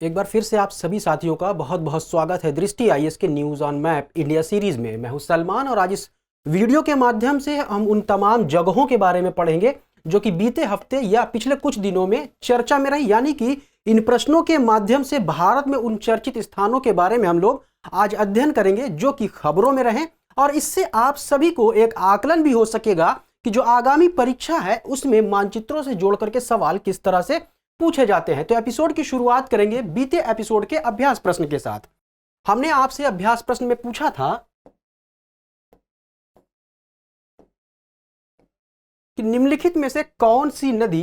एक बार फिर से आप सभी साथियों का बहुत बहुत स्वागत है दृष्टि आईएएस के news on map India series में। मैं हूं सलमान और आज इस वीडियो के माध्यम से हम उन तमाम जगहों के बारे में पढ़ेंगे जो कि बीते हफ्ते या पिछले कुछ दिनों में चर्चा में रही, यानी कि इन प्रश्नों के माध्यम से भारत में उन चर्चित स्थानों के बारे में हम लोग आज अध्ययन करेंगे जो कि खबरों में रहे, और इससे आप सभी को एक आकलन भी हो सकेगा कि जो आगामी परीक्षा है उसमें मानचित्रों से जोड़ करके सवाल किस तरह से पूछे जाते हैं। तो एपिसोड की शुरुआत करेंगे बीते एपिसोड के अभ्यास प्रश्न के साथ। हमने आपसे अभ्यास प्रश्न में पूछा था कि निम्नलिखित में से कौन सी नदी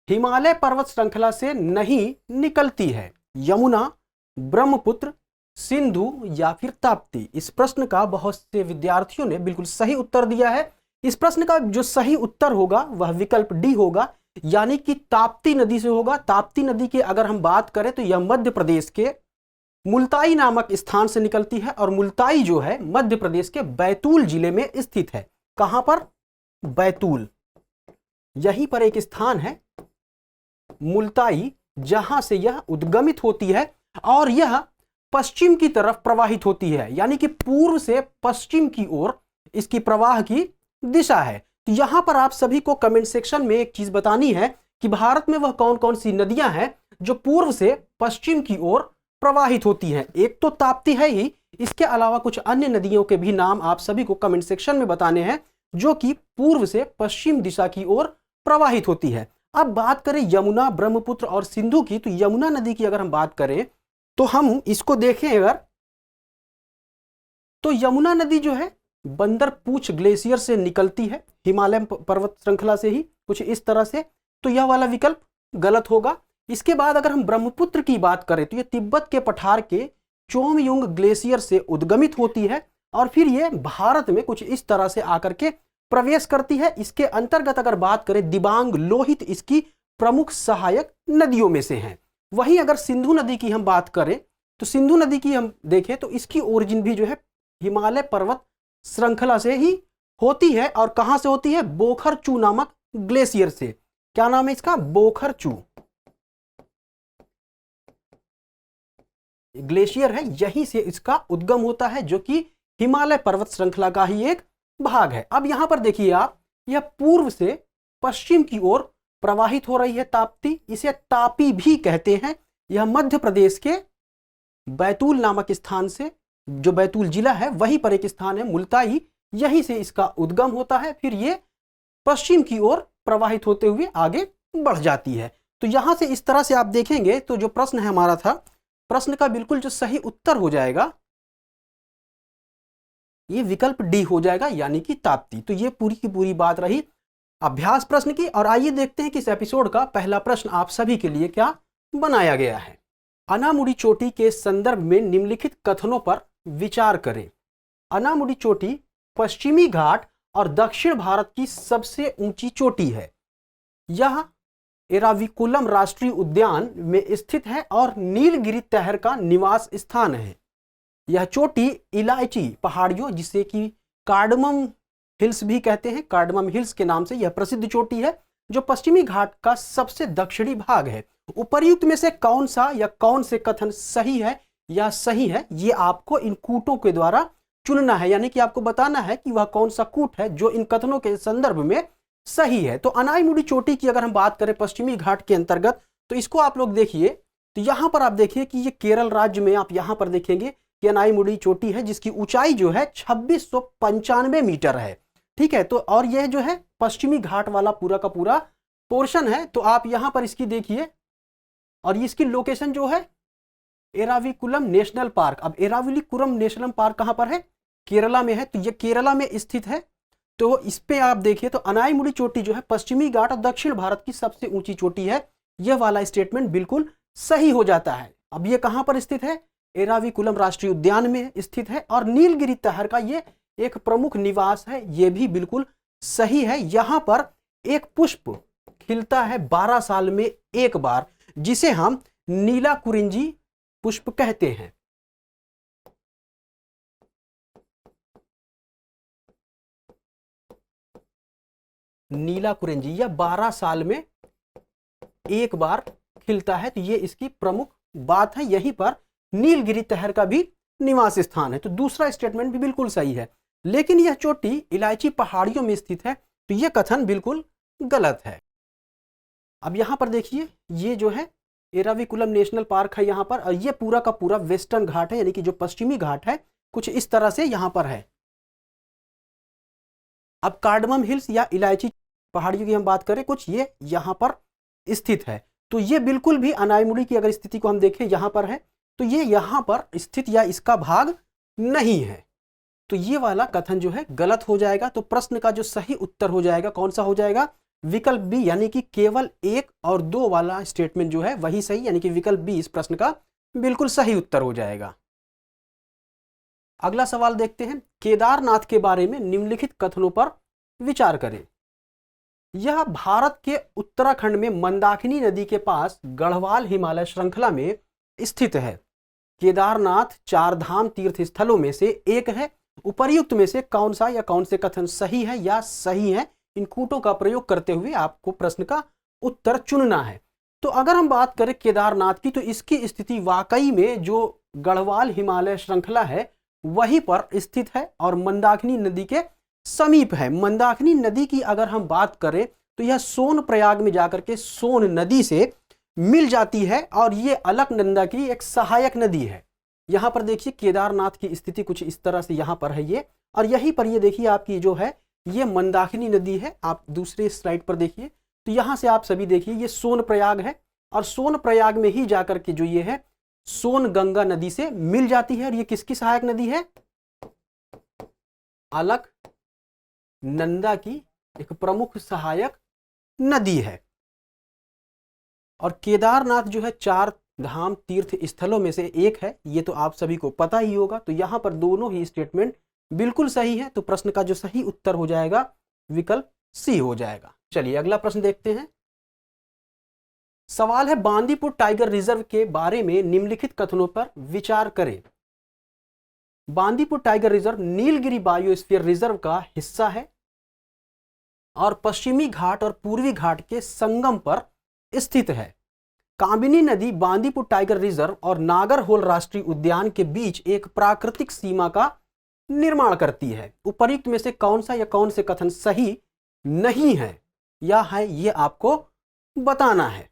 हिमालय पर्वत श्रृंखला से नहीं निकलती है? यमुना, ब्रह्मपुत्र, सिंधु या फिर ताप्ती? इस प्रश्न का बहुत से विद्यार्थियों ने बिल्कुल सही उत्तर दिया है। इस प्रश्न का जो सही उत्तर होगा वह विकल्प डी होगा, यानी कि ताप्ती नदी से होगा। ताप्ती नदी की अगर हम बात करें तो यह मध्य प्रदेश के मुल्ताई नामक स्थान से निकलती है, और मुल्ताई जो है मध्य प्रदेश के बैतूल जिले में स्थित है। कहां पर? बैतूल। यहीं पर एक स्थान है मुल्ताई जहां से यह उद्गमित होती है और यह पश्चिम की तरफ प्रवाहित होती है, यानी कि पूर्व से पश्चिम की ओर इसकी प्रवाह की दिशा है। तो यहां पर आप सभी को कमेंट सेक्शन में एक चीज बतानी है कि भारत में वह कौन कौन सी नदियां हैं जो पूर्व से पश्चिम की ओर प्रवाहित होती हैं। एक तो ताप्ती है ही, इसके अलावा कुछ अन्य नदियों के भी नाम आप सभी को कमेंट सेक्शन में बताने हैं जो कि पूर्व से पश्चिम दिशा की ओर प्रवाहित होती है। अब बात करें यमुना, ब्रह्मपुत्र और सिंधु की, तो यमुना नदी की अगर हम बात करें तो हम इसको देखें अगर, तो यमुना नदी जो है बंदरपूछ ग्लेशियर से निकलती है, हिमालय पर्वत श्रृंखला से ही कुछ इस तरह से। तो यह वाला विकल्प गलत होगा। इसके बाद अगर हम ब्रह्मपुत्र की बात करें तो यह तिब्बत के पठार के चोमयुंग ग्लेशियर से उद्गमित होती है और फिर यह भारत में कुछ इस तरह से आकर के प्रवेश करती है। इसके अंतर्गत अगर बात करें दिबांग लोहित इसकी प्रमुख सहायक नदियों में से हैं। वहीं अगर सिंधु नदी की हम बात करें तो सिंधु नदी की हम देखें तो इसकी ओरिजिन भी जो है हिमालय पर्वत श्रृंखला से ही होती है। और कहां से होती है? बोखरचू नामक ग्लेशियर से। क्या नाम है इसका? बोखरचू ग्लेशियर है, यहीं से इसका उद्गम होता है जो कि हिमालय पर्वत श्रृंखला का ही एक भाग है। अब यहां पर देखिए आप, यह पूर्व से पश्चिम की ओर प्रवाहित हो रही है ताप्ती, इसे तापी भी कहते हैं। यह मध्य प्रदेश के बैतूल नामक स्थान से, जो बैतूल जिला है वहीं पर एक स्थान है मुल्ताई, यहीं से इसका उद्गम होता है, फिर ये पश्चिम की ओर प्रवाहित होते हुए आगे बढ़ जाती है। तो यहां से इस तरह से आप देखेंगे तो जो प्रश्न है हमारा था, प्रश्न का बिल्कुल जो सही उत्तर हो जाएगा ये विकल्प डी हो जाएगा, यानी कि ताप्ती। तो ये पूरी की पूरी बात रही अभ्यास प्रश्न की। और आइए देखते हैं कि इस एपिसोड का पहला प्रश्न आप सभी के लिए क्या बनाया गया है। अनामुडी चोटी के संदर्भ में निम्नलिखित कथनों पर विचार करें। अनामुडी चोटी पश्चिमी घाट और दक्षिण भारत की सबसे ऊंची चोटी है। यह एराविकुलम राष्ट्रीय उद्यान में स्थित है और नीलगिरी तहर का निवास स्थान है। यह चोटी इलायची पहाड़ियों, जिसे कि कार्डमम हिल्स भी कहते हैं, कार्डमम हिल्स के नाम से यह प्रसिद्ध चोटी है जो पश्चिमी घाट का सबसे दक्षिणी भाग है। उपर्युक्त में से कौन सा या कौन से कथन सही है या सही है, ये आपको इन कूटों के द्वारा चुनना है, यानी कि आपको बताना है कि वह कौन सा कूट है जो इन कथनों के संदर्भ में सही है। तो अनाईमुडी चोटी की अगर हम बात करें पश्चिमी घाट के अंतर्गत, तो इसको आप लोग देखिए, तो यहां पर आप देखिए कि ये केरल राज्य में आप यहां पर देखेंगे कि अनाईमुडी चोटी है जिसकी ऊंचाई जो है 2695 मीटर है। ठीक है, तो और यह जो है पश्चिमी घाट वाला पूरा का पूरा पोर्शन है। तो आप यहां पर इसकी देखिए, और इसकी लोकेशन जो है एराविकुलम नेशनल पार्क। अब एराविकुलम नेशनल पार्क कहां पर है? केरला में है। तो यह केरला में स्थित है। तो इस पे आप देखिए तो अनाईमुडी चोटी जो है पश्चिमी घाट और दक्षिण भारत की सबसे ऊंची चोटी है। यह वाला स्टेटमेंट बिल्कुल सही हो जाता है। अब यह कहां पर स्थित है? एराविकुलम राष्ट्रीय उद्यान में स्थित है और नीलगिरी तहर का यह एक प्रमुख निवास है, यह भी बिल्कुल सही है। यहां पर एक पुष्प खिलता है 12 साल में एक बार, जिसे हम नीला कुरिंजी पुष्प कहते हैं। नीला कुरिंजी यह 12 साल में एक बार खिलता है, तो ये इसकी प्रमुख बात है, यहीं पर नीलगिरी तहर का भी निवास स्थान है। तो दूसरा स्टेटमेंट भी बिल्कुल सही है, लेकिन यह चोटी इलायची पहाड़ियों में स्थित है, तो यह कथन बिल्कुल गलत है। अब यहां पर देखिए, ये जो है एराविकुलम नेशनल पार्क है यहाँ पर, और ये पूरा का पूरा वेस्टर्न घाट है, यानी कि जो पश्चिमी घाट है कुछ इस तरह से यहाँ पर है। अब कार्डमम हिल्स या इलायची पहाड़ियों की हम बात करें, कुछ ये यहाँ पर स्थित है, तो ये बिल्कुल भी अनायमुड़ी की अगर स्थिति को हम देखें यहाँ पर है, तो ये यहाँ पर स्थित या इसका भाग नहीं है। तो ये वाला कथन जो है गलत हो जाएगा। तो प्रश्न का जो सही उत्तर हो जाएगा कौन सा हो जाएगा? विकल्प बी, यानी कि केवल 1 और 2 वाला स्टेटमेंट जो है वही सही, यानी कि विकल्प बी इस प्रश्न का बिल्कुल सही उत्तर हो जाएगा। अगला सवाल देखते हैं, केदारनाथ के बारे में निम्नलिखित कथनों पर विचार करें। यह भारत के उत्तराखंड में मंदाकिनी नदी के पास गढ़वाल हिमालय श्रृंखला में स्थित है। केदारनाथ 4 धाम तीर्थ स्थलों में से एक है। उपर्युक्त में से कौन सा या कौन से कथन सही है या सही है? इन कूटों का प्रयोग करते हुए आपको प्रश्न का उत्तर चुनना है। तो अगर हम बात करें केदारनाथ की, तो इसकी स्थिति वाकई में जो गढ़वाल हिमालय श्रृंखला है वहीं पर स्थित है और मंदाकिनी नदी के समीप है। मंदाकिनी नदी की अगर हम बात करें तो यह सोनप्रयाग में जाकर के सोन नदी से मिल जाती है और ये अलकनंदा की एक सहायक नदी है। यहां पर देखिए केदारनाथ की स्थिति कुछ इस तरह से यहां पर है ये, और यहीं पर ये देखिए आपकी जो है ये मंदाकिनी नदी है। आप दूसरे स्लाइड पर देखिए, तो यहां से आप सभी देखिए ये सोनप्रयाग है, और सोनप्रयाग में ही जाकर के जो ये है सोन गंगा नदी से मिल जाती है, और ये किसकी सहायक नदी है? अलकनंदा की एक प्रमुख सहायक नदी है। और केदारनाथ जो है 4 धाम तीर्थ स्थलों में से एक है, ये तो आप सभी को पता ही होगा। तो यहां पर दोनों ही स्टेटमेंट बिल्कुल सही है, तो प्रश्न का जो सही उत्तर हो जाएगा विकल्प सी हो जाएगा। चलिए अगला प्रश्न देखते हैं। सवाल है, बांदीपुर टाइगर रिजर्व के बारे में निम्नलिखित कथनों पर विचार करें। Bandipur tiger reserve Nilgiri biosphere reserve का हिस्सा है और पश्चिमी घाट और पूर्वी घाट के संगम पर स्थित है। कामिनी नदी बांदीपुर टाइगर रिजर्व और नागरहोल राष्ट्रीय उद्यान के बीच एक प्राकृतिक सीमा का निर्माण करती है। उपर्युक्त में से कौन सा या कौन से कथन सही नहीं है या है, ये आपको बताना है।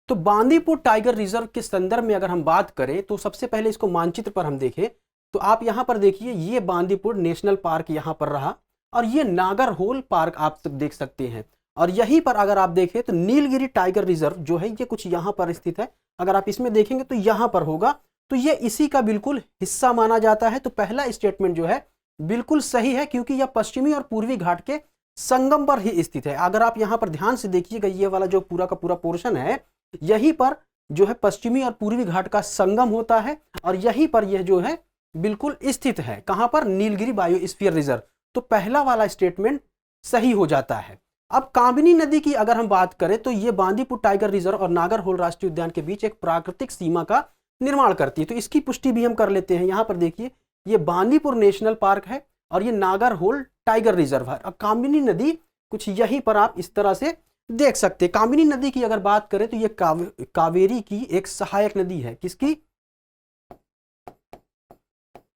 तो बांदीपुर टाइगर रिजर्व के संदर्भ में अगर हम बात करें तो सबसे पहले इसको मानचित्र पर हम देखें तो आप यहां पर देखिए ये बांदीपुर नेशनल पार्क यहां पर रहा, और ये नागरहोल पार्क आप सब देख सकते हैं। और यहीं पर अगर आप देखें तो नीलगिरी टाइगर रिजर्व जो है ये कुछ यहां पर स्थित है। अगर आप इसमें देखेंगे तो यहां पर होगा, तो ये इसी का बिल्कुल हिस्सा माना जाता है। तो पहला स्टेटमेंट जो है बिल्कुल सही है, क्योंकि यह पश्चिमी और पूर्वी घाट के संगम पर ही स्थित है। अगर आप यहां पर ध्यान से देखिएगा, ये वाला जो पूरा का पूरा पोर्शन है यहीं पर जो है पश्चिमी और पूर्वी घाट का संगम होता है, और यहीं पर यह जो है बिल्कुल स्थित है। कहां पर? Nilgiri biosphere reserve. तो पहला वाला स्टेटमेंट सही हो जाता है। अब कामिनी नदी की अगर हम बात करें तो ये बांदीपुर टाइगर रिजर्व और नागरहोल राष्ट्रीय उद्यान के बीच एक प्राकृतिक सीमा का निर्माण करती है। तो इसकी पुष्टि भी हम कर लेते हैं। यहां पर देखिए ये बांदीपुर नेशनल पार्क है और ये नागरहोल टाइगर रिजर्व है, और कामिनी नदी कुछ यहीं पर आप इस तरह से देख सकते हैं। कामिनी नदी की अगर बात करें तो ये कावेरी की एक सहायक नदी है। किसकी?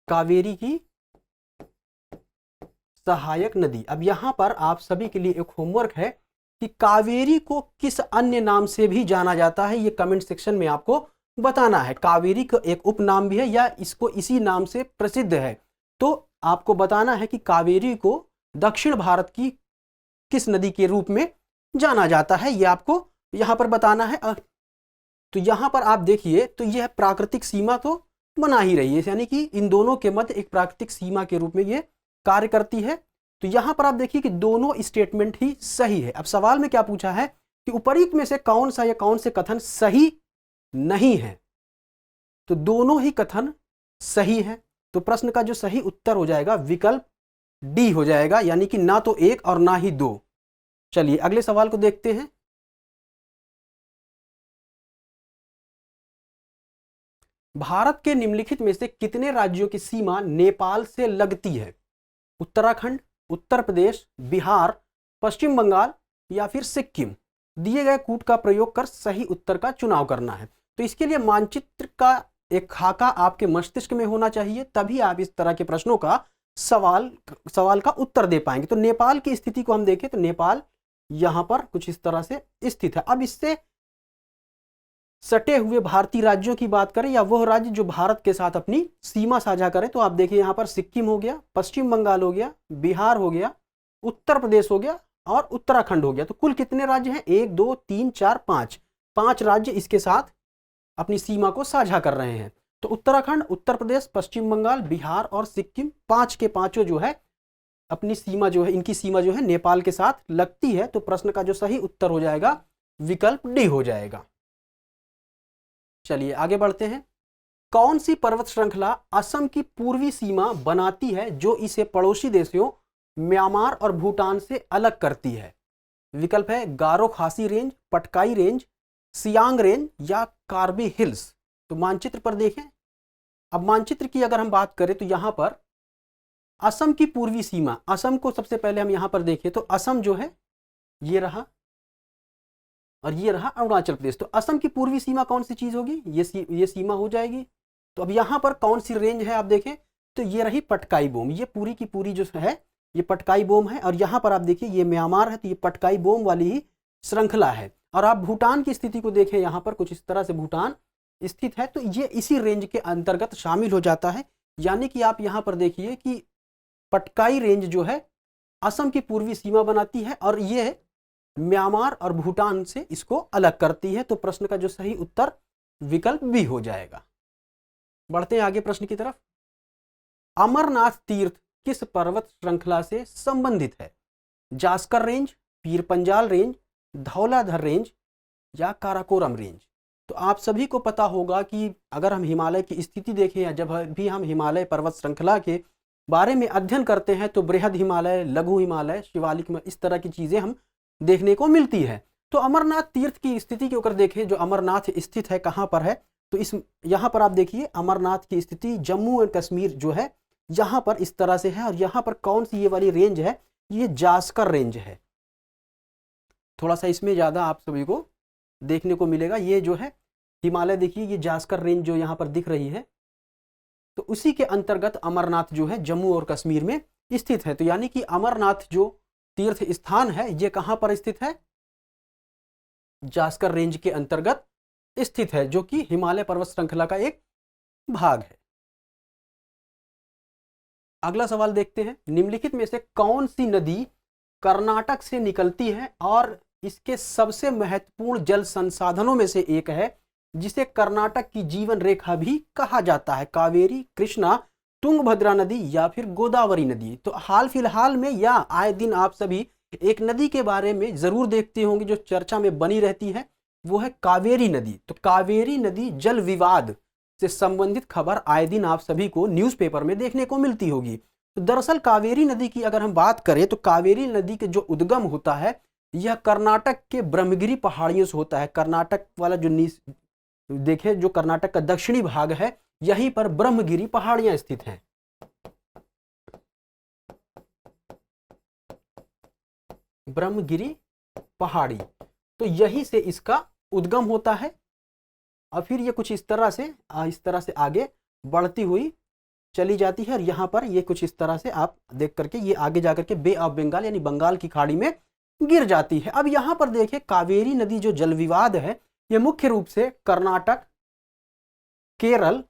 कावेरी की सहायक नदी। अब यहां पर आप सभी के लिए एक होमवर्क है कि कावेरी को किस अन्य नाम से भी जाना जाता है, ये कमेंट सेक्शन में आपको बताना है। कावेरी का एक उपनाम भी है या इसको इसी नाम से प्रसिद्ध है, तो आपको बताना है कि कावेरी को दक्षिण भारत की किस नदी के रूप में जाना जाता है, ये आपको यहां पर बताना है। तो यहां पर आप देखिए तो यह प्राकृतिक सीमा तो बना ही रही है, यानी कि इन दोनों के मध्य एक प्राकृतिक सीमा के रूप में यह कार्य करती है। तो यहां पर आप देखिए कि दोनों स्टेटमेंट ही सही है। अब सवाल में क्या पूछा है कि उपर्युक्त में से कौन सा या कौन से कथन सही नहीं है, तो दोनों ही कथन सही है। तो प्रश्न का जो सही उत्तर हो जाएगा विकल्प डी हो जाएगा, यानी कि ना तो 1 और ना ही 2। चलिए अगले सवाल को देखते हैं। भारत के निम्नलिखित में से कितने राज्यों की सीमा नेपाल से लगती है? उत्तराखंड, उत्तर प्रदेश, बिहार, पश्चिम बंगाल या फिर सिक्किम। दिए गए कूट का प्रयोग कर सही उत्तर का चुनाव करना है। तो इसके लिए मानचित्र का एक खाका आपके मस्तिष्क में होना चाहिए, तभी आप इस तरह के प्रश्नों का सवाल का उत्तर दे पाएंगे। तो नेपाल की स्थिति को हम देखें तो नेपाल यहां पर कुछ इस तरह से स्थित है। अब इससे सटे हुए भारतीय राज्यों की बात करें या वह राज्य जो भारत के साथ अपनी सीमा साझा करें, तो आप देखिए यहां पर सिक्किम हो गया, पश्चिम बंगाल हो गया, बिहार हो गया, उत्तर प्रदेश हो गया और उत्तराखंड हो गया। तो कुल कितने राज्य हैं? 1 2 3 4 5, 5 राज्य इसके साथ अपनी सीमा को साझा कर रहे हैं। तो उत्तराखंड, उत्तर प्रदेश, पश्चिम बंगाल, बिहार और सिक्किम, 5 के 5 जो है अपनी सीमा जो है, इनकी सीमा जो है नेपाल के साथ लगती है। तो प्रश्न का जो सही उत्तर हो जाएगा विकल्प डी हो जाएगा। चलिए आगे बढ़ते हैं। कौन सी पर्वत श्रृंखला असम की पूर्वी सीमा बनाती है जो इसे पड़ोसी देशों म्यांमार और भूटान से अलग करती है? विकल्प है गारो खासी range, Patkai range, Siang range या कार्बी हिल्स। तो मानचित्र पर देखें। अब मानचित्र की अगर हम बात करें तो यहां पर असम की पूर्वी सीमा, असम को सबसे पहले हम यहां पर देखें तो असम जो है ये रहा और ये रहा अरुणाचल प्रदेश। तो असम की पूर्वी सीमा कौन सी चीज होगी? ये सीमा हो जाएगी। तो अब यहां पर कौन सी रेंज है आप देखें तो ये रही पटकाई बोम, ये पूरी की पूरी जो है ये पटकाई बोम है। और यहां पर आप देखिए ये म्यांमार है, तो ये पटकाई बोम वाली ही श्रृंखला है। और आप भूटान की स्थिति को देखें, यहां पर कुछ इस तरह से भूटान स्थित है, तो ये इसी रेंज के अंतर्गत शामिल हो जाता है। यानी कि आप यहां पर देखिए कि पटकाई रेंज जो है असम की पूर्वी सीमा बनाती है और ये म्यांमार और भूटान से इसको अलग करती है। तो प्रश्न का जो सही उत्तर विकल्प बी हो जाएगा। बढ़ते हैं आगे प्रश्न की तरफ। अमरनाथ तीर्थ किस पर्वत श्रृंखला से संबंधित है? Zanskar range, Pir Panjal range, Dhauladhar range या काराकोरम रेंज। तो आप सभी को पता होगा कि अगर हम हिमालय की स्थिति देखें या जब भी हम हिमालय पर्वत श्रृंखला के बारे में अध्ययन करते हैं तो बृहद हिमालय, लघु हिमालय, शिवालिक, इस तरह की चीजें हम देखने को मिलती है। तो अमरनाथ तीर्थ की स्थिति के ऊपर देखें, जो अमरनाथ स्थित है कहाँ पर है, तो इस यहाँ पर आप देखिए अमरनाथ की स्थिति जम्मू एंड कश्मीर जो है यहाँ पर इस तरह से है। और यहाँ पर कौन सी ये वाली रेंज है? ये जास्कर रेंज है। थोड़ा सा इसमें ज़्यादा आप सभी को देखने को मिलेगा। ये जो है हिमालय देखिए, ये जास्कर रेंज जो यहाँ पर दिख रही है, तो उसी के अंतर्गत अमरनाथ जो है जम्मू और कश्मीर में स्थित है। तो यानी कि अमरनाथ जो तीर्थ स्थान है ये कहां पर स्थित है? जास्कर रेंज के अंतर्गत स्थित है, जो कि हिमालय पर्वत श्रृंखला का एक भाग है। अगला सवाल देखते हैं। निम्नलिखित में से कौन सी नदी कर्नाटक से निकलती है और इसके सबसे महत्वपूर्ण जल संसाधनों में से एक है, जिसे कर्नाटक की जीवन रेखा भी कहा जाता है? कावेरी, कृष्णा, तुंगभद्रा नदी या फिर गोदावरी नदी। तो हाल फिलहाल में या आए दिन आप सभी एक नदी के बारे में जरूर देखते होंगे जो चर्चा में बनी रहती है, वो है कावेरी नदी। तो कावेरी नदी जल विवाद से संबंधित खबर आए दिन आप सभी को न्यूज़पेपर में देखने को मिलती होगी। तो दरअसल कावेरी नदी की अगर हम बात करें तो कावेरी नदी के जो उद्गम होता है यह कर्नाटक के ब्रह्मगिरी पहाड़ियों से होता है। कर्नाटक वाला जो देखे जो कर्नाटक का दक्षिणी भाग है, यहीं पर ब्रह्मगिरी पहाड़ियां स्थित हैं। ब्रह्मगिरी पहाड़ी, तो यहीं से इसका उद्गम होता है और फिर ये कुछ इस तरह से आगे बढ़ती हुई चली जाती है। और यहाँ पर ये कुछ इस तरह से आप देख करके ये आगे जाकर के बे ऑफ बंगाल यानी बंगाल की खाड़ी में गिर जाती है। अब यहाँ पर देखिए कावेरी नदी जो जल विवाद है ये मुख्य रूप से कर्नाटक, केरल,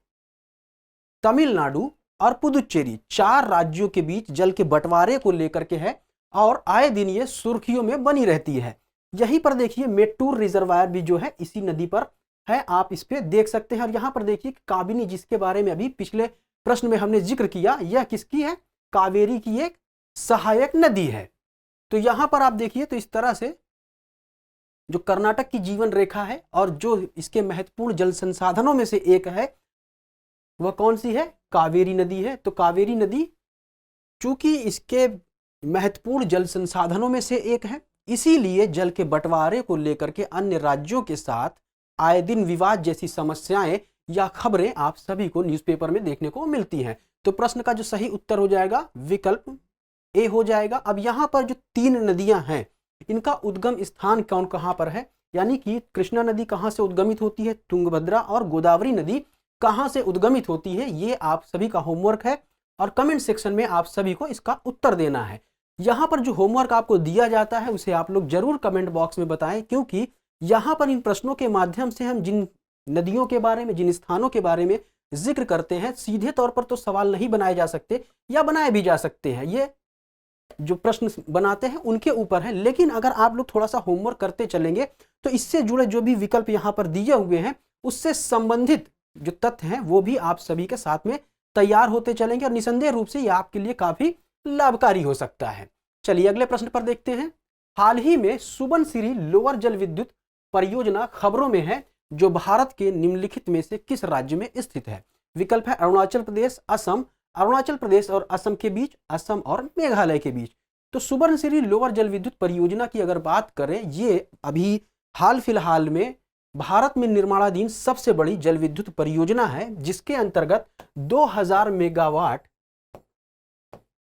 तमिलनाडु और पुदुचेरी 4 राज्यों के बीच जल के बंटवारे को लेकर के है और आए दिन ये सुर्खियों में बनी रहती है। यहीं पर देखिए मेट्टूर रिजर्वायर भी जो है इसी नदी पर है, आप इस पे देख सकते हैं। और यहाँ पर देखिए काबिनी, जिसके बारे में अभी पिछले प्रश्न में हमने जिक्र किया, यह किसकी है? कावेरी की एक सहायक नदी है। तो यहाँ पर आप देखिए तो इस तरह से जो कर्नाटक की जीवन रेखा है और जो इसके महत्वपूर्ण जल संसाधनों में से एक है वह कौन सी है? कावेरी नदी है। तो कावेरी नदी चूंकि इसके महत्वपूर्ण जल संसाधनों में से एक है, इसीलिए जल के बंटवारे को लेकर के अन्य राज्यों के साथ आए दिन विवाद जैसी समस्याएं या खबरें आप सभी को न्यूज़पेपर में देखने को मिलती हैं। तो प्रश्न का जो सही उत्तर हो जाएगा विकल्प ए हो जाएगा। अब यहाँ पर जो 3 नदियां हैं इनका उद्गम स्थान कहाँ पर है? यानी कि कृष्णा नदी कहाँ से उद्गमित होती है, तुंगभद्रा, और गोदावरी नदी कहाँ से उद्गमित होती है, ये आप सभी का होमवर्क है और कमेंट सेक्शन में आप सभी को इसका उत्तर देना है। यहाँ पर जो होमवर्क आपको दिया जाता है उसे आप लोग जरूर कमेंट बॉक्स में बताएं, क्योंकि यहाँ पर इन प्रश्नों के माध्यम से हम जिन नदियों के बारे में, जिन स्थानों के बारे में जिक्र करते हैं, सीधे तौर पर तो सवाल नहीं बनाए जा सकते या बनाए भी जा सकते हैं, ये जो प्रश्न बनाते हैं उनके ऊपर है। लेकिन अगर आप लोग थोड़ा सा होमवर्क करते चलेंगे तो इससे जुड़े जो भी विकल्प यहाँ पर दिए हुए हैं उससे संबंधित जो तथ्य हैं वो भी आप सभी के साथ में तैयार होते चलेंगे और निसंदेह रूप से ये आपके लिए काफी लाभकारी हो सकता है। चलिए अगले प्रश्न पर देखते हैं। हाल ही में सुबनसिरी लोअर जल विद्युत परियोजना खबरों में है जो भारत के निम्नलिखित में से किस राज्य में स्थित है? विकल्प है अरुणाचल प्रदेश, असम, अरुणाचल प्रदेश और असम के बीच, असम और मेघालय के बीच। तो सुबनसिरी लोअर जल विद्युत परियोजना की अगर बात करें, ये अभी हाल फिलहाल में भारत में निर्माणाधीन सबसे बड़ी जल विद्युत परियोजना है, जिसके अंतर्गत 2000 मेगावाट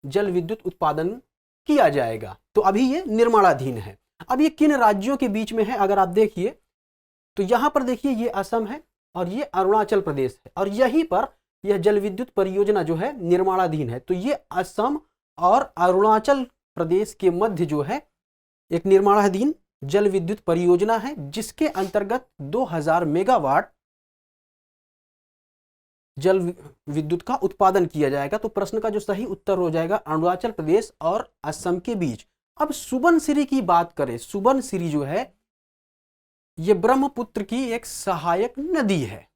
जल विद्युत उत्पादन किया जाएगा। तो अभी ये निर्माणाधीन है। अब ये किन राज्यों के बीच में है अगर आप देखिए तो यहां पर देखिए ये असम है और ये अरुणाचल प्रदेश है, और यहीं पर यह जल विद्युत परियोजना जो है निर्माणाधीन है। तो ये असम और अरुणाचल प्रदेश के मध्य जो है एक निर्माणाधीन जल विद्युत परियोजना है, जिसके अंतर्गत 2000 मेगावाट जल विद्युत का उत्पादन किया जाएगा। तो प्रश्न का जो सही उत्तर हो जाएगा अरुणाचल प्रदेश और असम के बीच। अब सुबनसिरी की बात करें, सुबनसिरी जो है ये ब्रह्मपुत्र की एक सहायक नदी है।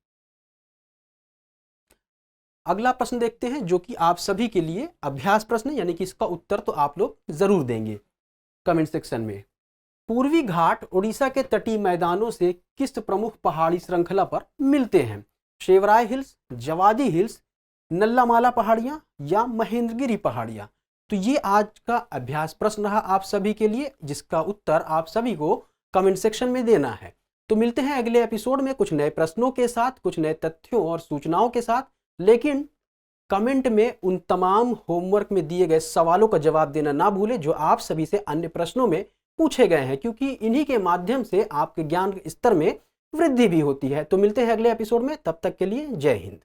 अगला प्रश्न देखते हैं जो कि आप सभी के लिए अभ्यास प्रश्न, यानी कि इसका उत्तर तो आप लोग जरूर देंगे कमेंट सेक्शन में। पूर्वी घाट उड़ीसा के तटीय मैदानों से किस प्रमुख पहाड़ी श्रृंखला पर मिलते हैं? शेवराय हिल्स, जवादी हिल्स, नल्लामाला पहाड़ियां या महेंद्रगिरी पहाड़ियां? तो ये आज का अभ्यास प्रश्न रहा आप सभी के लिए, जिसका उत्तर आप सभी को कमेंट सेक्शन में देना है। तो मिलते हैं अगले एपिसोड में कुछ नए प्रश्नों के साथ, कुछ नए तथ्यों और सूचनाओं के साथ। लेकिन कमेंट में उन तमाम होमवर्क में दिए गए सवालों का जवाब देना ना भूलें जो आप सभी से अन्य प्रश्नों में पूछे गए हैं, क्योंकि इन्हीं के माध्यम से आपके ज्ञान स्तर में वृद्धि भी होती है। तो मिलते हैं अगले एपिसोड में, तब तक के लिए जय हिंद।